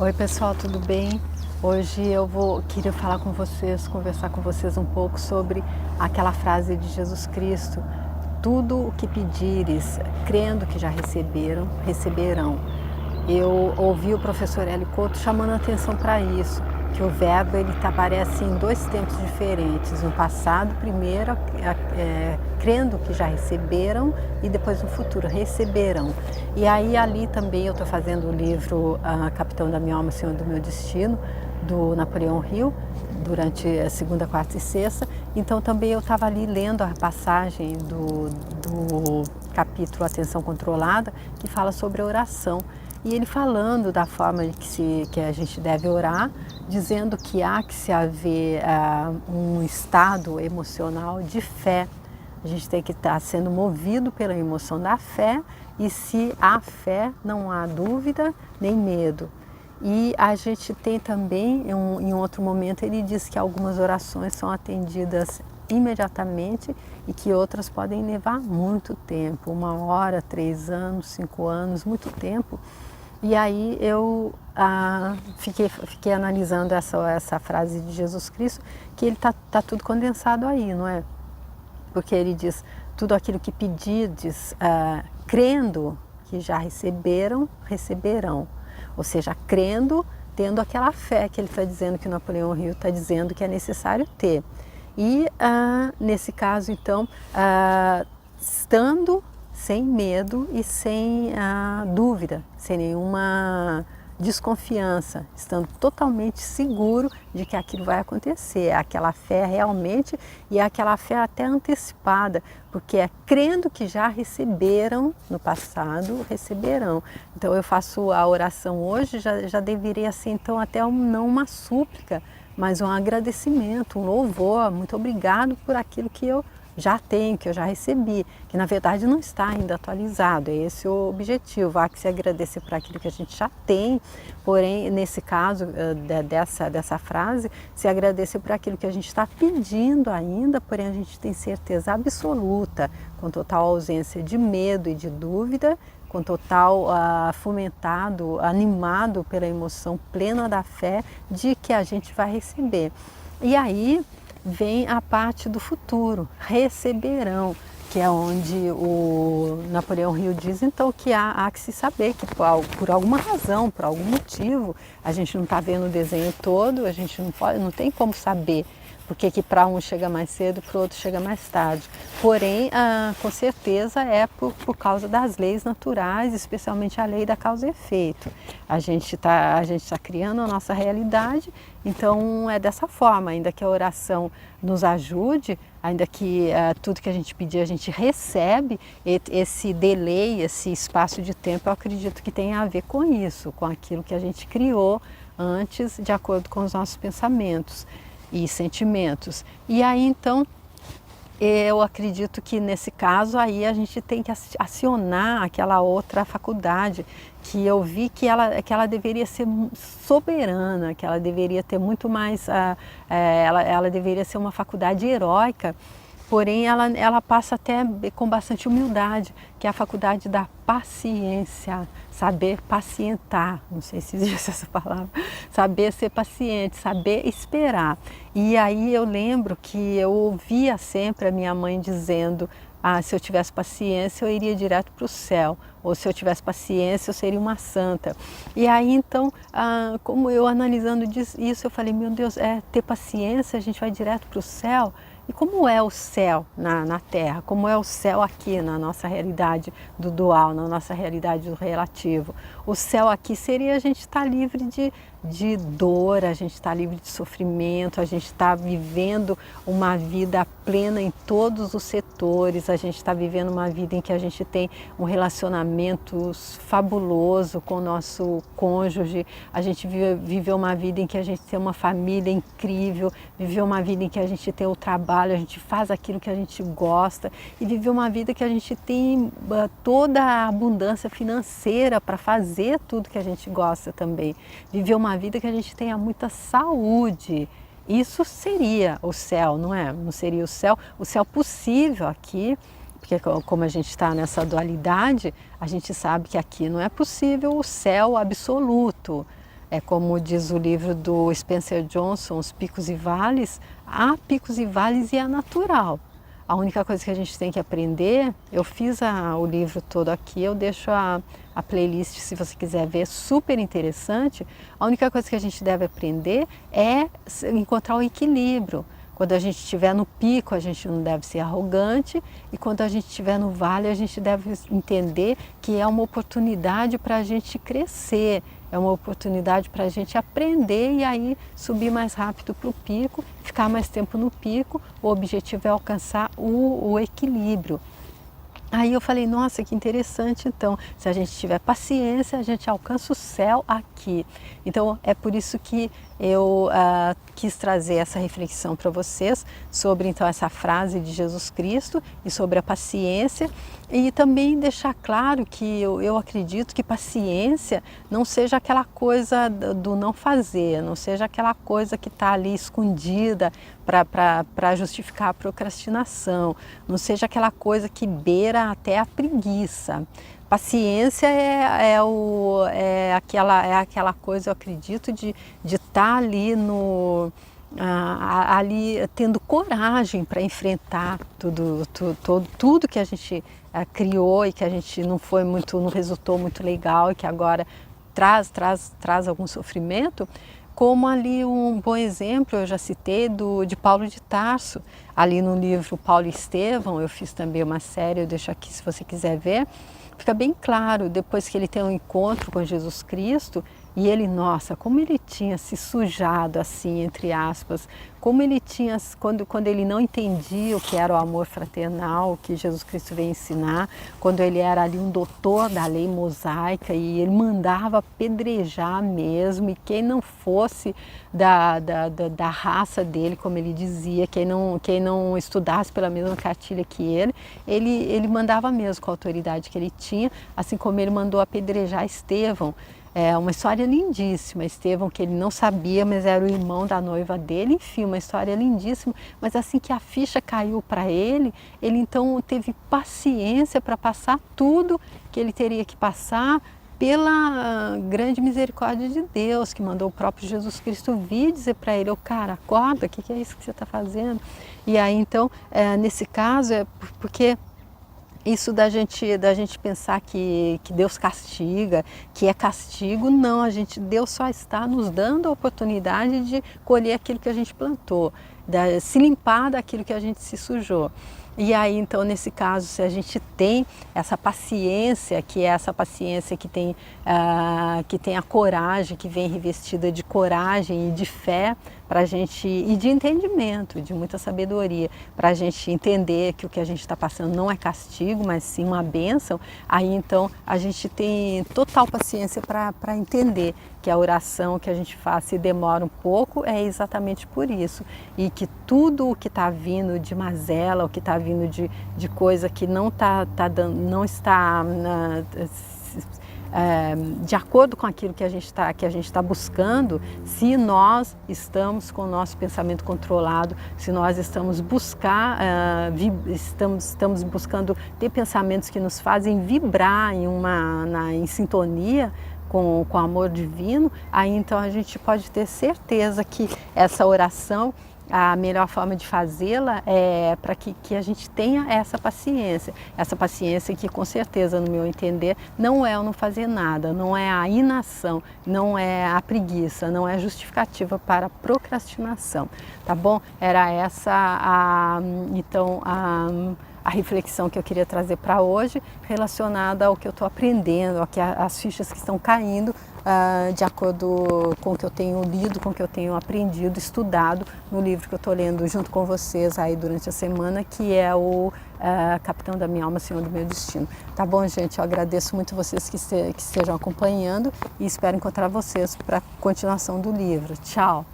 Oi pessoal, tudo bem? Hoje queria falar com vocês, conversar com vocês um pouco sobre aquela frase de Jesus Cristo: tudo o que pedires, crendo que já receberam, receberão. Eu ouvi o professor Hélio Couto chamando a atenção para isso, que o verbo ele aparece em dois tempos diferentes, no passado primeiro crendo que já receberam e depois no futuro receberão. E aí ali também eu estou fazendo o livro Capitão da Minha Alma, Senhor do Meu Destino, do Napoleão Hill, durante a segunda, quarta e sexta. Então também eu estava ali lendo a passagem do capítulo Atenção Controlada, que fala sobre a oração. E ele falando da forma que a gente deve orar, dizendo que há que se haver um estado emocional de fé. A gente tem que estar sendo movido pela emoção da fé, e se há fé, não há dúvida nem medo. E a gente tem também, em outro momento, ele diz que algumas orações são atendidas imediatamente e que outras podem levar muito tempo, 1 hora, 3 anos, 5 anos, muito tempo. E aí eu fiquei analisando essa frase de Jesus Cristo, que ele tá tudo condensado aí, não é? Porque ele diz, tudo aquilo que pedirdes, crendo que já receberam, receberão. Ou seja, crendo, tendo aquela fé que ele está dizendo, que o Napoleão Hill está dizendo que é necessário ter. E nesse caso, então, estando sem medo e sem dúvida, sem nenhuma desconfiança, estando totalmente seguro de que aquilo vai acontecer, aquela fé realmente, e aquela fé até antecipada, porque é crendo que já receberam no passado, receberão. Então eu faço a oração hoje, já deveria ser então até não uma súplica, mas um agradecimento, um louvor, muito obrigado por aquilo que eu já tenho, que eu já recebi, que na verdade não está ainda atualizado, é esse o objetivo, há que se agradecer por aquilo que a gente já tem, porém nesse caso dessa frase, se agradecer por aquilo que a gente está pedindo ainda, porém a gente tem certeza absoluta, com total ausência de medo e de dúvida, com total fomentado, animado pela emoção plena da fé de que a gente vai receber. E aí vem a parte do futuro, receberão, que é onde o Napoleão Hill diz então que há que se saber que por alguma razão, por algum motivo, a gente não está vendo o desenho todo, a gente não tem como saber porque que para um chega mais cedo, para o outro chega mais tarde. Porém, com certeza é por causa das leis naturais, especialmente a lei da causa e efeito. A gente tá criando a nossa realidade, então é dessa forma, ainda que a oração nos ajude, ainda que tudo que a gente pedir a gente recebe, esse delay, esse espaço de tempo, eu acredito que tem a ver com isso, com aquilo que a gente criou antes, de acordo com os nossos pensamentos e sentimentos. E aí então eu acredito que nesse caso aí a gente tem que acionar aquela outra faculdade que eu vi que ela deveria ser soberana, que ela deveria ter muito mais, ela deveria ser uma faculdade heróica, porém ela passa até com bastante humildade, que é a faculdade da paciência, saber pacientar, não sei se existe essa palavra, saber ser paciente, saber esperar. E aí eu lembro que eu ouvia sempre a minha mãe dizendo, se eu tivesse paciência eu iria direto para o céu, ou se eu tivesse paciência eu seria uma santa. E aí então, como eu analisando isso, eu falei, meu Deus, ter paciência, a gente vai direto para o céu? E como é o céu na Terra? Como é o céu aqui na nossa realidade do dual, na nossa realidade do relativo? O céu aqui seria a gente estar livre de dor, a gente estar livre de sofrimento, a gente estar vivendo uma vida plena em todos os setores, a gente está vivendo uma vida em que a gente tem um relacionamento fabuloso com o nosso cônjuge, a gente viveu uma vida em que a gente tem uma família incrível, viveu uma vida em que a gente tem o trabalho, a gente faz aquilo que a gente gosta, e viver uma vida que a gente tem toda a abundância financeira para fazer tudo que a gente gosta também. Viver uma vida que a gente tenha muita saúde. Isso seria o céu, não é? Não seria o céu possível aqui, porque como a gente está nessa dualidade, a gente sabe que aqui não é possível o céu absoluto. É como diz o livro do Spencer Johnson, Os Picos e Vales, há picos e vales e é natural. A única coisa que a gente tem que aprender, eu fiz o livro todo aqui, eu deixo a playlist se você quiser ver, super interessante. A única coisa que a gente deve aprender é encontrar o equilíbrio. Quando a gente estiver no pico, a gente não deve ser arrogante, e quando a gente estiver no vale, a gente deve entender que é uma oportunidade para a gente crescer, é uma oportunidade para a gente aprender e aí subir mais rápido para o pico, ficar mais tempo no pico. O objetivo é alcançar o equilíbrio. Aí eu falei, nossa, que interessante, então, se a gente tiver paciência, a gente alcança o céu aqui. Então, é por isso que eu quis trazer essa reflexão para vocês sobre, então, essa frase de Jesus Cristo e sobre a paciência, e também deixar claro que eu acredito que paciência não seja aquela coisa do não fazer, não seja aquela coisa que está ali escondida para justificar a procrastinação, não seja aquela coisa que beira até a preguiça. Paciência é aquela coisa, eu acredito, de estar ali ali tendo coragem para enfrentar tudo que a gente criou e que a gente não resultou muito legal e que agora traz algum sofrimento. Como ali um bom exemplo, eu já citei, de Paulo de Tarso, ali no livro Paulo e Estevão, eu fiz também uma série, eu deixo aqui se você quiser ver, fica bem claro, depois que ele tem um encontro com Jesus Cristo, e ele, nossa, como ele tinha se sujado assim, entre aspas, como ele tinha, quando ele não entendia o que era o amor fraternal, que Jesus Cristo veio ensinar, quando ele era ali um doutor da lei mosaica e ele mandava apedrejar mesmo, e quem não fosse da raça dele, como ele dizia, quem não estudasse pela mesma cartilha que ele mandava mesmo com a autoridade que ele tinha, assim como ele mandou apedrejar Estevão. É uma história lindíssima, Estevão, que ele não sabia, mas era o irmão da noiva dele, enfim, uma história lindíssima, mas assim que a ficha caiu para ele então teve paciência para passar tudo que ele teria que passar pela grande misericórdia de Deus, que mandou o próprio Jesus Cristo vir dizer para ele, cara, acorda, o que é isso que você está fazendo? E aí então, nesse caso, é porque isso da gente pensar que Deus castiga, que é castigo, não, Deus só está nos dando a oportunidade de colher aquilo que a gente plantou, se limpar daquilo que a gente se sujou. E aí, então, nesse caso, se a gente tem essa paciência, que é essa paciência que tem a coragem, que vem revestida de coragem e de fé, para a gente, e de entendimento, de muita sabedoria, para a gente entender que o que a gente está passando não é castigo, mas sim uma bênção, aí então a gente tem total paciência para entender que a oração que a gente faz, se demora um pouco, é exatamente por isso. E que tudo o que está vindo de mazela, o que está vindo de coisa que não está de acordo com aquilo que a gente está buscando, se nós estamos com o nosso pensamento controlado, se nós estamos buscando ter pensamentos que nos fazem vibrar em sintonia com o amor divino, aí então a gente pode ter certeza que essa oração, a melhor forma de fazê-la é para que a gente tenha essa paciência que com certeza, no meu entender, não é o não fazer nada, não é a inação, não é a preguiça, não é justificativa para a procrastinação, tá bom? Era essa a reflexão que eu queria trazer para hoje, relacionada ao que eu estou aprendendo, as fichas que estão caindo de acordo com o que eu tenho lido, com o que eu tenho aprendido, estudado no livro que eu estou lendo junto com vocês aí durante a semana, que é o Capitão da Minha Alma, Senhor do Meu Destino. Tá bom, gente? Eu agradeço muito vocês que estejam acompanhando e espero encontrar vocês para a continuação do livro. Tchau!